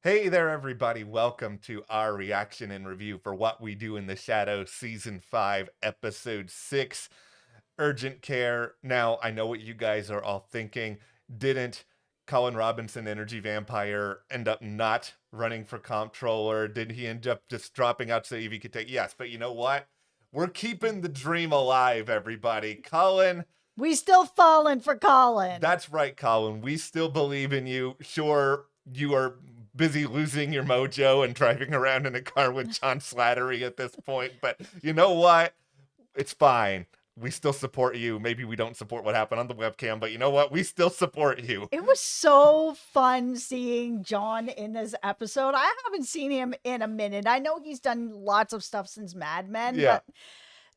Hey there, everybody. Welcome to our reaction and review for What We Do in the Shadows, Season 5, Episode 6, Urgent Care. Now, I know what you guys are all thinking. Didn't Colin Robinson, Energy Vampire, end up not running for comptroller? Did he end up just dropping out so Evie could take? Yes, but you know what? We're keeping the dream alive, everybody. Colin. We still falling for Colin. That's right, Colin. We still believe in you. Sure, you are busy losing your mojo and driving around in a car with John Slattery at this point, but you know what? It's fine. We still support you. Maybe we don't support what happened on the webcam, but you know what? We still support you. It was so fun seeing John in this episode. I haven't seen him in a minute. I know he's done lots of stuff since Mad Men, Yeah.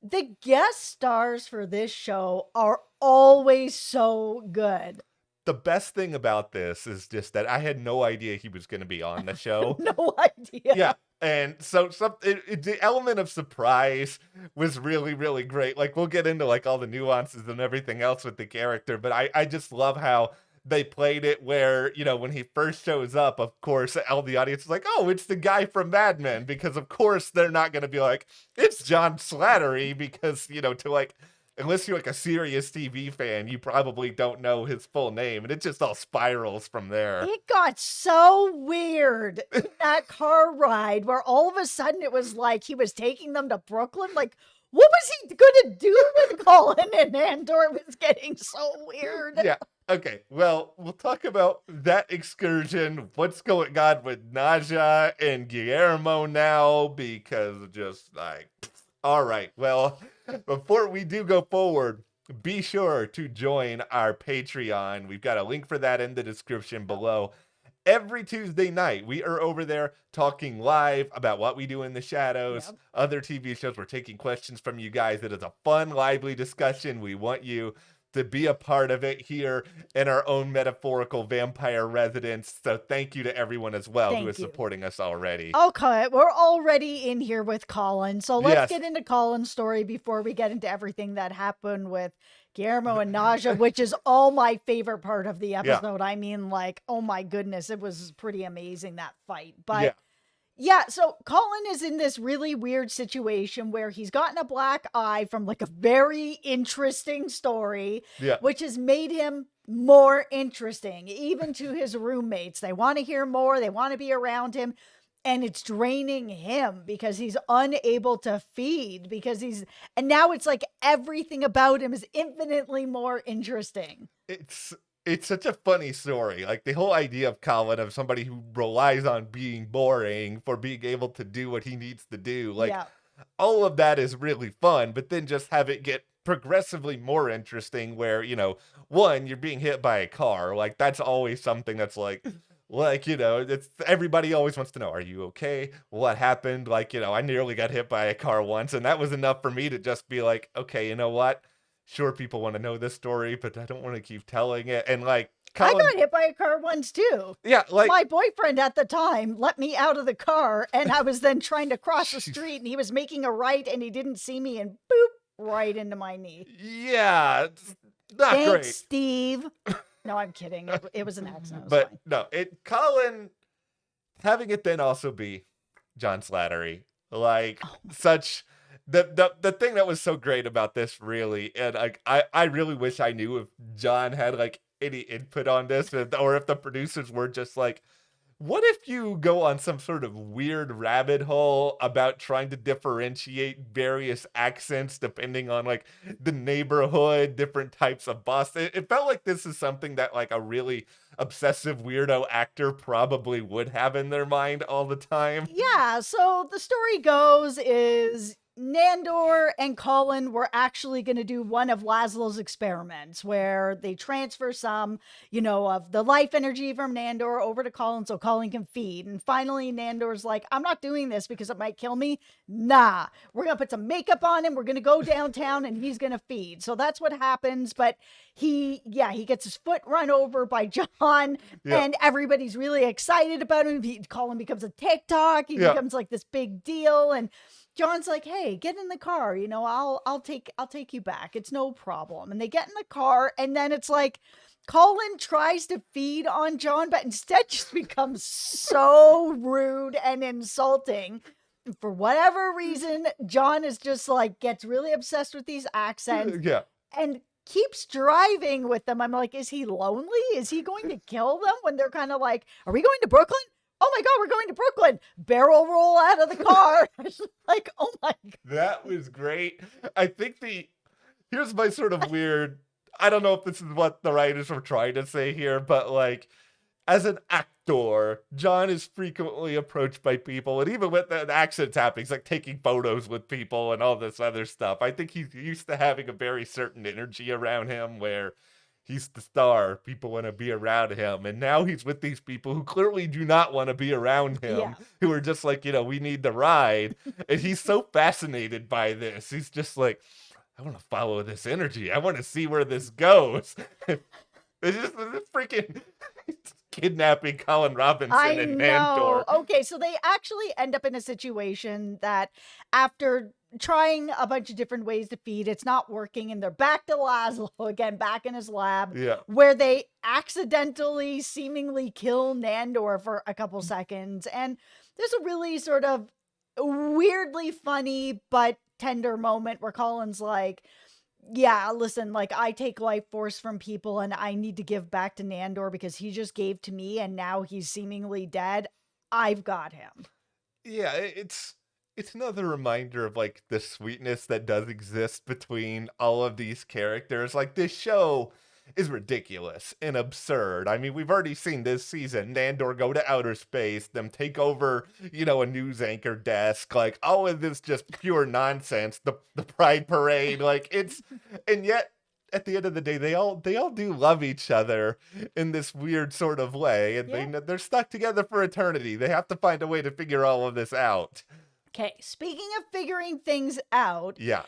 but the guest stars for this show are always so good. The best thing about this is just that I had no idea he was going to be on the show. No idea. Yeah. And so the element of surprise was really, really great. Like, we'll get into like all the nuances and everything else with the character, but I just love how they played it where, you know, when he first shows up, of course, all the audience is like, oh, it's the guy from Mad Men, because of course they're not going to be like, it's John Slattery, because, you know, to like, unless you're like a serious TV fan, you probably don't know his full name, and it just all spirals from there. It got so weird in that car ride where all of a sudden it was like he was taking them to Brooklyn. Like, what was he going to do with Colin and Andor? It was getting so weird. Yeah. Okay. Well, we'll talk about that excursion. What's going on with Nadja and Guillermo now? Because just like, all right. Well, before we do go forward, be sure to join our Patreon. We've got a link for that in the description below. Every Tuesday night, we are over there talking live about What We Do in the Shadows, Yep. other TV shows. We're taking questions from you guys. It is a fun, lively discussion. We want you to be a part of it here in our own metaphorical vampire residence. So thank you to everyone as well who is supporting us already. Okay, we're already in here with Colin. So let's Yes. get into Colin's story before we get into everything that happened with Guillermo and Naja, which is all my favorite part of the episode. I mean, like, oh my goodness, it was pretty amazing, that fight. But yeah, so Colin is in this really weird situation where he's gotten a black eye from like a very interesting story, which has made him more interesting, even to his roommates. They want to hear more, they want to be around him, and it's draining him because he's unable to feed and now it's like everything about him is infinitely more interesting. It's such a funny story. Like, the whole idea of Colin, of somebody who relies on being boring for being able to do what he needs to do. Like, all of that is really fun, but then just have it get progressively more interesting where, you know, one, you're being hit by a car. Like, that's always something that's like, you know, it's everybody always wants to know, are you okay? What happened? Like, you know, I nearly got hit by a car once, and that was enough for me to just be like, okay, you know what? Sure, people want to know this story, but I don't want to keep telling it. And like, Colin, I got hit by a car once too. Yeah, like, my boyfriend at the time let me out of the car, and I was then trying to cross the street, and he was making a right, and he didn't see me, and boop, right into my knee. Yeah, it's not Thanks, great, Steve. No, I'm kidding. It was an accident. But fine. no, Colin having it then also be John Slattery, like such. The thing that was so great about this, really, and like I really wish I knew if John had like any input on this, or if the producers were just like, what if you go on some sort of weird rabbit hole about trying to differentiate various accents depending on like the neighborhood, different types of bus? It felt like this is something that like a really obsessive weirdo actor probably would have in their mind all the time. Yeah, so the story goes is Nandor and Colin were actually going to do one of Laszlo's experiments where they transfer some, of the life energy from Nandor over to Colin so Colin can feed. And finally, Nandor's like, I'm not doing this because it might kill me. Nah, we're going to put some makeup on him. We're going to go downtown and he's going to feed. So that's what happens. But he gets his foot run over by John and everybody's really excited about him. Colin becomes a TikTok. He becomes like this big deal. And John's like, hey, get in the car. I'll take you back. It's no problem. And they get in the car, and then it's like Colin tries to feed on John, but instead just becomes so rude and insulting. For whatever reason, John is just like, gets really obsessed with these accents Yeah. and keeps driving with them. I'm like, is he lonely? Is he going to kill them when they're kind of like, are we going to Brooklyn? Oh my God, we're going to Brooklyn. Barrel roll out of the car. Like, oh my God. That was great. I think here's my sort of weird, I don't know if this is what the writers were trying to say here, but like, as an actor, John is frequently approached by people, and even with the accent tapping, he's like taking photos with people and all this other stuff. I think he's used to having a very certain energy around him where he's the star. People want to be around him. And now he's with these people who clearly do not want to be around him, Yeah. who are just like, we need the ride. And he's so fascinated by this. He's just like, I want to follow this energy. I want to see where this goes. It's just this freaking kidnapping Colin Robinson I and know. Nandor. Okay, so they actually end up in a situation that after trying a bunch of different ways to feed, it's not working, and they're back to Laszlo again, back in his lab, Yeah. where they accidentally, seemingly kill Nandor for a couple seconds. And there's a really sort of weirdly funny but tender moment where Colin's like, yeah, listen, like I take life force from people and I need to give back to Nandor because he just gave to me and now he's seemingly dead. I've got him. Yeah, it's another reminder of like the sweetness that does exist between all of these characters. Like this show is ridiculous and absurd. I mean, we've already seen this season Nandor go to outer space, them take over, a news anchor desk, like all of this just pure nonsense. The Pride Parade, like and yet at the end of the day, they all do love each other in this weird sort of way, and they're stuck together for eternity. They have to find a way to figure all of this out. Okay, speaking of figuring things out, Yeah.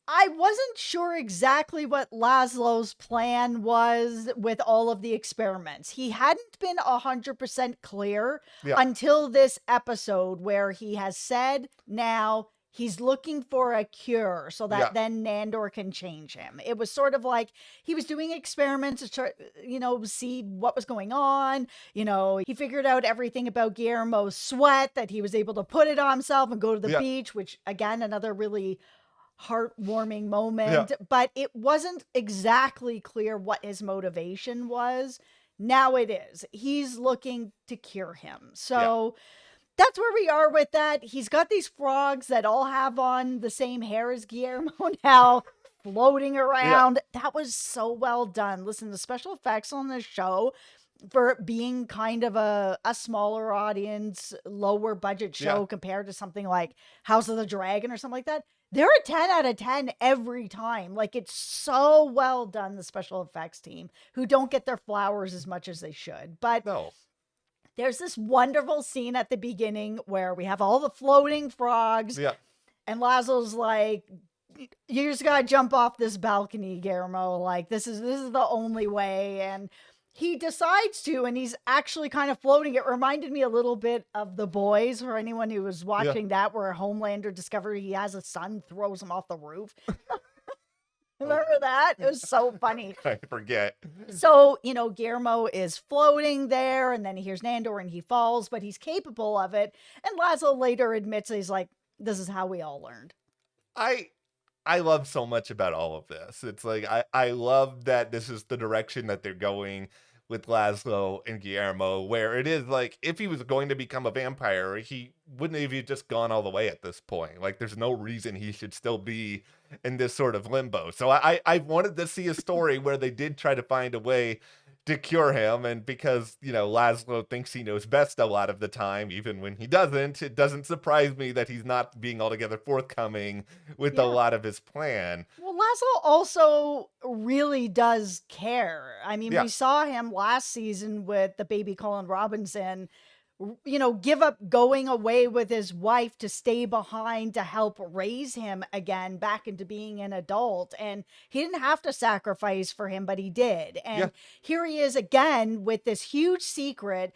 I wasn't sure exactly what Laszlo's plan was with all of the experiments. He hadn't been 100% clear until this episode where he has said now he's looking for a cure so that then Nandor can change him. It was sort of like he was doing experiments to try, see what was going on. He figured out everything about Guillermo's sweat, that he was able to put it on himself and go to the beach, which again, another really heartwarming moment, but it wasn't exactly clear what his motivation was. Now it is. He's looking to cure him. So that's where we are with that. He's got these frogs that all have on the same hair as Guillermo now floating around. That was so well done. Listen, the special effects on this show, for being kind of a smaller audience, lower budget show compared to something like House of the Dragon or something like that, they're a 10 out of 10 every time. Like, it's so well done, the special effects team, who don't get their flowers as much as they should. But there's this wonderful scene at the beginning where we have all the floating frogs. And Laszlo's like, you just gotta jump off this balcony, Guillermo. Like, this is the only way. And he decides to, and he's actually kind of floating. It reminded me a little bit of The Boys, for anyone who was watching that, where Homelander discovered he has a son, throws him off the roof. Remember that? It was so funny. I forget. So, Guillermo is floating there, and then he hears Nandor and he falls, but he's capable of it. And Laszlo later admits he's like, this is how we all learned. I love so much about all of this. It's like, I love that this is the direction that they're going with Laszlo and Guillermo, where it is like, if he was going to become a vampire, he wouldn't have just gone all the way at this point. Like, there's no reason he should still be in this sort of limbo. So I wanted to see a story where they did try to find a way to cure him, and because Laszlo thinks he knows best a lot of the time, even when he doesn't, it doesn't surprise me that he's not being altogether forthcoming with a lot of his plan. Well, Laszlo also really does care. I mean, we saw him last season with the baby Colin Robinson, give up going away with his wife to stay behind to help raise him again back into being an adult. And he didn't have to sacrifice for him, but he did. And here he is again with this huge secret.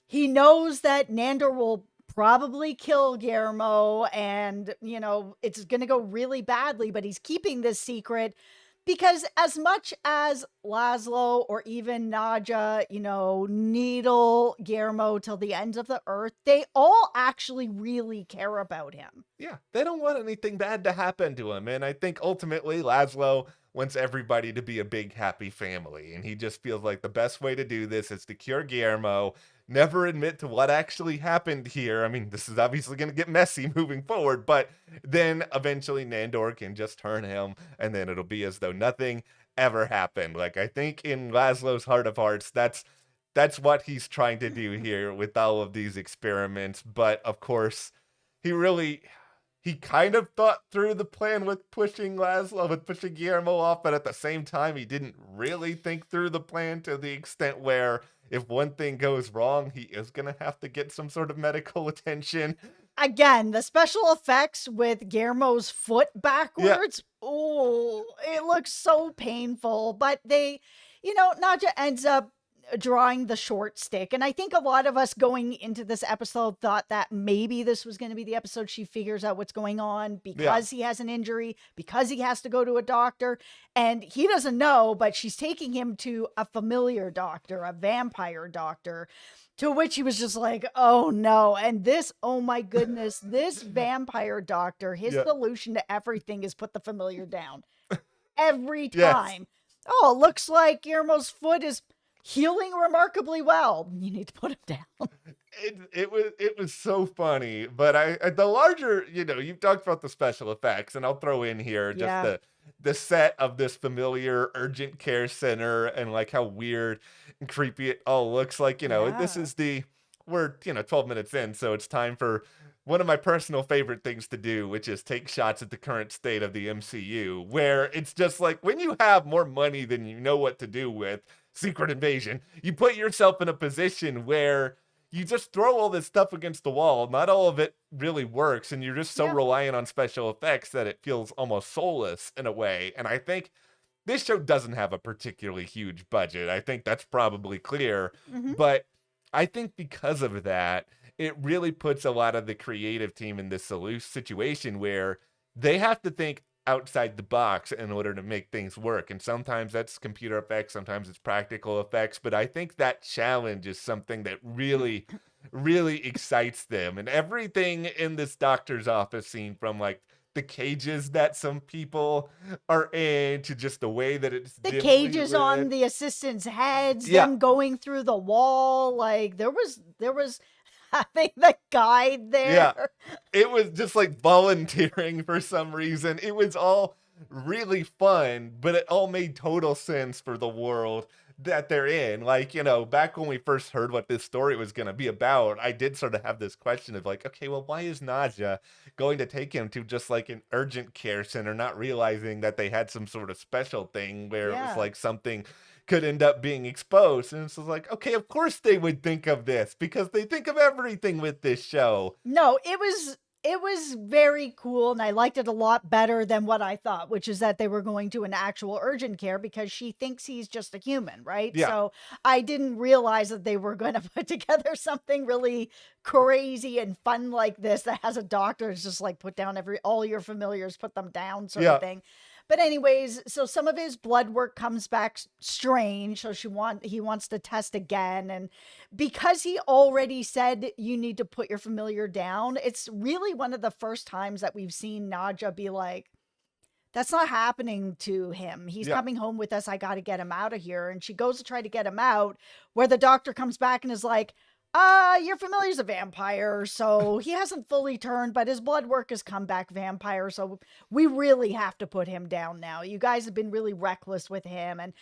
He knows that Nandor will probably kill Guillermo and, it's going to go really badly, but he's keeping this secret Because as much as Laszlo or even Nadja, needle Guillermo till the ends of the earth, they all actually really care about him. Yeah, they don't want anything bad to happen to him. And I think ultimately Laszlo wants everybody to be a big, happy family. And he just feels like the best way to do this is to cure Guillermo, never admit to what actually happened here. I mean, this is obviously going to get messy moving forward, but then eventually Nandor can just turn him, and then it'll be as though nothing ever happened. Like, I think in Laszlo's heart of hearts, that's what he's trying to do here with all of these experiments. But of course, he kind of thought through the plan with pushing Guillermo off, but at the same time, he didn't really think through the plan to the extent where if one thing goes wrong, he is going to have to get some sort of medical attention. Again, the special effects with Guillermo's foot Yeah, backwards, oh, it looks so painful. But Nadja ends up drawing the short stick. And I think a lot of us going into this episode thought that maybe this was going to be the episode she figures out what's going on yeah, because he has an injury, because he has to go to a doctor. And he doesn't know, but she's taking him to a familiar doctor, a vampire doctor. To which he was just like, oh no. And this, oh my goodness, this vampire doctor, his yeah, solution to everything is put the familiar down every yes. time. Oh, it looks like Guillermo's foot is healing remarkably well. You need to put him down. It was so funny, but the larger, you've talked about the special effects, and I'll throw in here just Yeah. the set of this familiar urgent care center and like how weird and creepy it all looks like. This Yeah. is we're 12 minutes in, so it's time for one of my personal favorite things to do, which is take shots at the current state of the MCU, where it's just like when you have more money than you know what to do with Secret Invasion, you put yourself in a position where you just throw all this stuff against the wall. Not all of it really works, and you're just so Yeah. reliant on special effects that it feels almost soulless in a way. And I think this show doesn't have a particularly huge budget. I think that's probably clear. Hmm. But I think because of that, it really puts a lot of the creative team in this situation where they have to think outside the box in order to make things work. And sometimes that's computer effects, sometimes it's practical effects. But I think that challenge is something that really, really excites them. And everything in this doctor's office scene, from like the cages that some people are in to just the way that it's The dimly cages on lit. the assistants' heads, Yeah, them going through the wall, like there was having the guide yeah. there. It was just like volunteering for some reason. It was all really fun, but it all made total sense for the world that they're in. Like, back when we first heard what this story was going to be about, I did sort of have this question of like, okay, well, why is Nadja going to take him to just like an urgent care center, not realizing that they had some sort of special thing where it was Yeah. like something could end up being exposed. And it's just like, okay, of course they would think of this because they think of everything with this show. No, it was very cool, and I liked it a lot better than what I thought, which is that they were going to an actual urgent care because she thinks he's just a human, right? Yeah. So I didn't realize that they were going to put together something really crazy and fun like this that has a doctor. It's just like put down all your familiars, put them down, sort of Yeah. thing. But anyways, so some of his blood work comes back strange. So he wants to test again, and because he already said you need to put your familiar down, it's really one of the first times that we've seen Nadja be like, that's not happening to him. He's Yeah. coming home with us. I got to get him out of here. And she goes to try to get him out, where the doctor comes back and is like, your familiar's a vampire, so he hasn't fully turned, but his blood work has come back vampire, so we really have to put him down now. You guys have been really reckless with him. And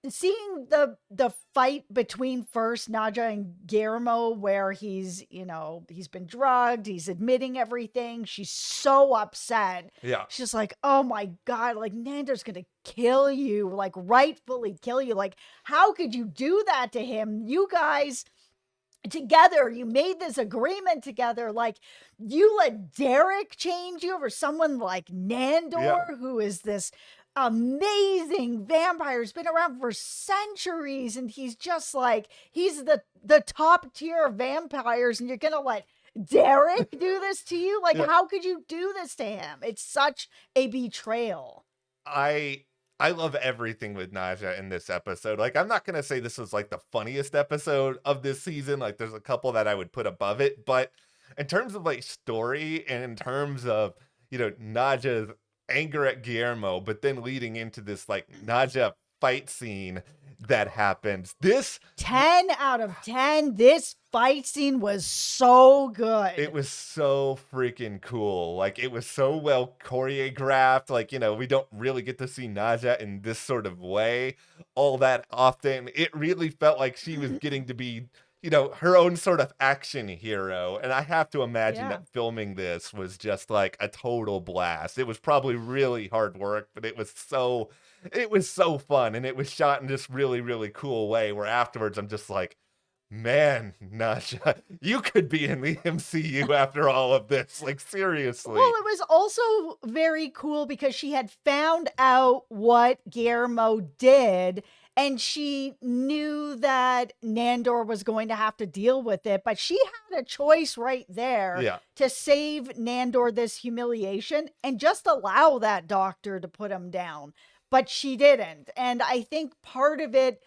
seeing the fight between first Nadja and Guillermo, where he's been drugged, he's admitting everything, she's so upset. Yeah. She's like, oh my god, like Nander's gonna kill you, like rightfully kill you. Like, how could you do that to him? You guys together, you made this agreement together, like you let Derek change you over someone like Yeah. Nandor, who is this amazing vampire, has been around for centuries, and he's just like, he's the top tier of vampires, and you're gonna let Derek do this to you? Like, Yeah. how could you do this to him? It's such a betrayal. I I love everything with Naja in this episode. Like, I'm not gonna say this was like the funniest episode of this season. Like, there's a couple that I would put above it, but in terms of like story and in terms of Naja's anger at Guillermo, but then leading into this like Naja fight scene that happens. This 10 out of 10. This fight scene was so good. It was so freaking cool. Like, it was so well choreographed. Like, we don't really get to see Naja in this sort of way all that often. It really felt like she was getting to be, her own sort of action hero. And I have to imagine that filming this was just like a total blast. It was probably really hard work, but it was so fun. And it was shot in this really, really cool way where afterwards I'm just like, man, Naja, you could be in the MCU after all of this. Like, seriously. Well, it was also very cool because she had found out what Guillermo did, and she knew that Nandor was going to have to deal with it, but she had a choice right there to save Nandor this humiliation and just allow that doctor to put him down. But she didn't. And I think part of it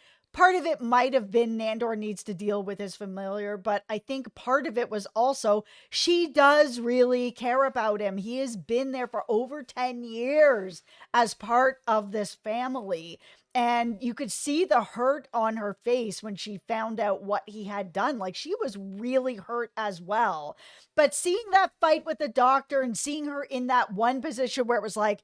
might have been Nandor needs to deal with his familiar, but I think part of it was also she does really care about him. He has been there for over 10 years as part of this family. And you could see the hurt on her face when she found out what he had done. Like, she was really hurt as well. But seeing that fight with the doctor and seeing her in that one position where it was like,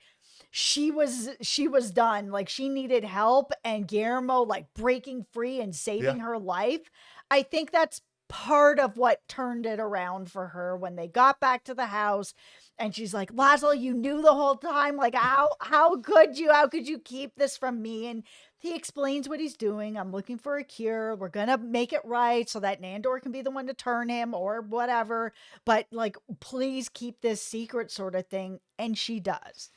she was done. Like, she needed help, and Guillermo like breaking free and saving her life. I think that's part of what turned it around for her when they got back to the house and she's like, Laszlo, you knew the whole time. Like, how could you keep this from me? And he explains what he's doing. I'm looking for a cure. We're going to make it right so that Nandor can be the one to turn him or whatever. But like, please keep this secret, sort of thing. And she does.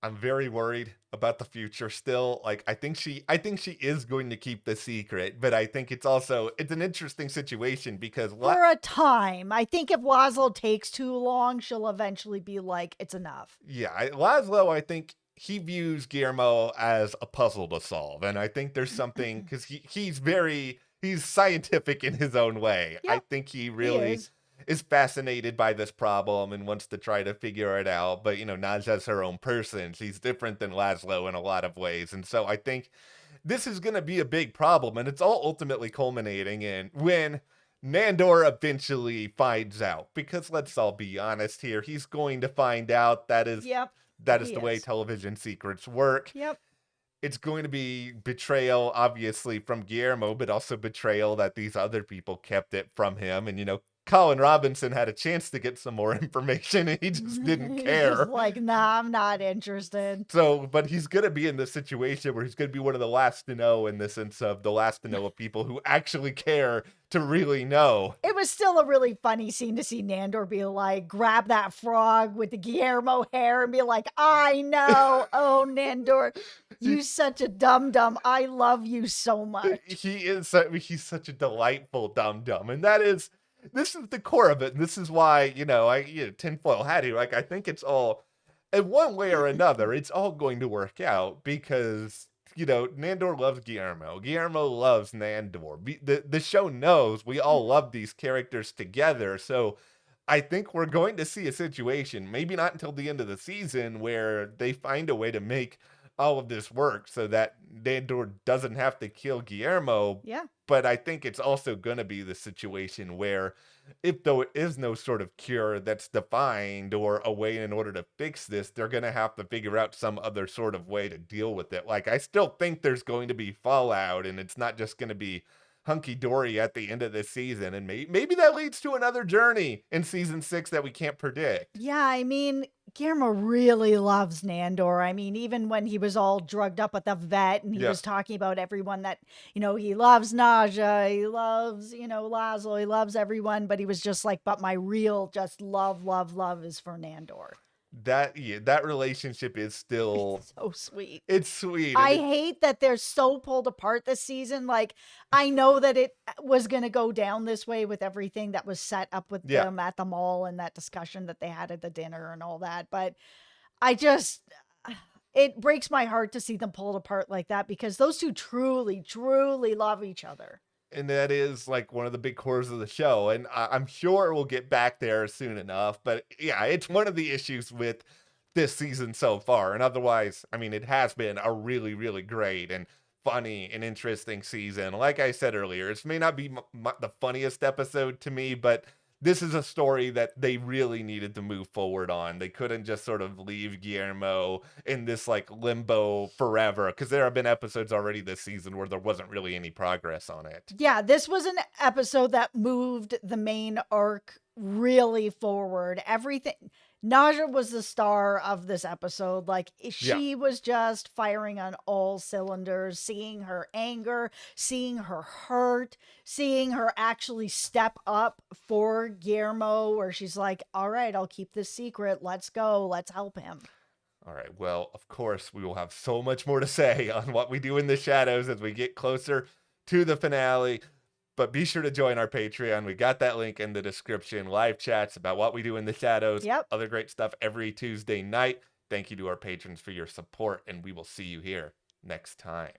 I'm very worried about the future still. Like, I think she is going to keep the secret, but I think it's an interesting situation because for a time, I think if Laszlo takes too long, she'll eventually be like, it's enough. Yeah, Laszlo, I think he views Guillermo as a puzzle to solve, and I think there's something because he's scientific in his own way. Yep, I think he really is fascinated by this problem and wants to try to figure it out. But, Nadja's her own person. She's different than Laszlo in a lot of ways. And so I think this is going to be a big problem. And it's all ultimately culminating in when Nandor eventually finds out. Because let's all be honest here, he's going to find out that is the way television secrets work. Yep. It's going to be betrayal, obviously, from Guillermo, but also betrayal that these other people kept it from him. And, Colin Robinson had a chance to get some more information and he just didn't care. Just like, nah, I'm not interested. So, but he's going to be in this situation where he's going to be one of the last to know, in the sense of the last to know of people who actually care to really know. It was still a really funny scene to see Nandor be like, grab that frog with the Guillermo hair and be like, I know. Oh, Nandor, you such a dum-dum. I love you so much. He's such a delightful dum-dum. And this is the core of it. And this is why, tinfoil hat here. Like, I think it's all, in one way or another, it's all going to work out because, Nandor loves Guillermo. Guillermo loves Nandor. The show knows we all love these characters together. So I think we're going to see a situation, maybe not until the end of the season, where they find a way to make all of this work so that Nandor doesn't have to kill Guillermo. Yeah. But I think it's also going to be the situation where, if though it is no sort of cure that's defined or a way in order to fix this, they're going to have to figure out some other sort of way to deal with it. Like, I still think there's going to be fallout, and it's not just going to be hunky-dory at the end of this season. And maybe that leads to another journey in season 6 that we can't predict. Yeah, I mean, Guillermo really loves Nandor. I mean, even when he was all drugged up at the vet and he was talking about everyone that, he loves Naja, he loves, Laszlo, he loves everyone, but he was just like, but my real just love is for Nandor. That relationship is still it's so sweet. It's sweet. I hate that they're so pulled apart this season. Like, I know that it was going to go down this way with everything that was set up with them at the mall and that discussion that they had at the dinner and all that. But it breaks my heart to see them pulled apart like that because those two truly, truly love each other. And that is like one of the big cores of the show. And I'm sure we'll get back there soon enough. But yeah, it's one of the issues with this season so far. And otherwise, I mean, it has been a really, really great and funny and interesting season. Like I said earlier, it may not be the funniest episode to me, but this is a story that they really needed to move forward on. They couldn't just sort of leave Guillermo in this like limbo forever, because there have been episodes already this season where there wasn't really any progress on it. Yeah, this was an episode that moved the main arc really forward. Everything. Naja was the star of this episode. Like, Yeah. she was just firing on all cylinders, seeing her anger, seeing her hurt, seeing her actually step up for Guillermo, where she's like, all right, I'll keep this secret. Let's go. Let's help him. All right. Well, of course, we will have so much more to say on what we do in the shadows as we get closer to the finale. But be sure to join our Patreon. We got that link in the description. Live chats about what we do in the shadows. Yep. Other great stuff every Tuesday night. Thank you to our patrons for your support, and we will see you here next time.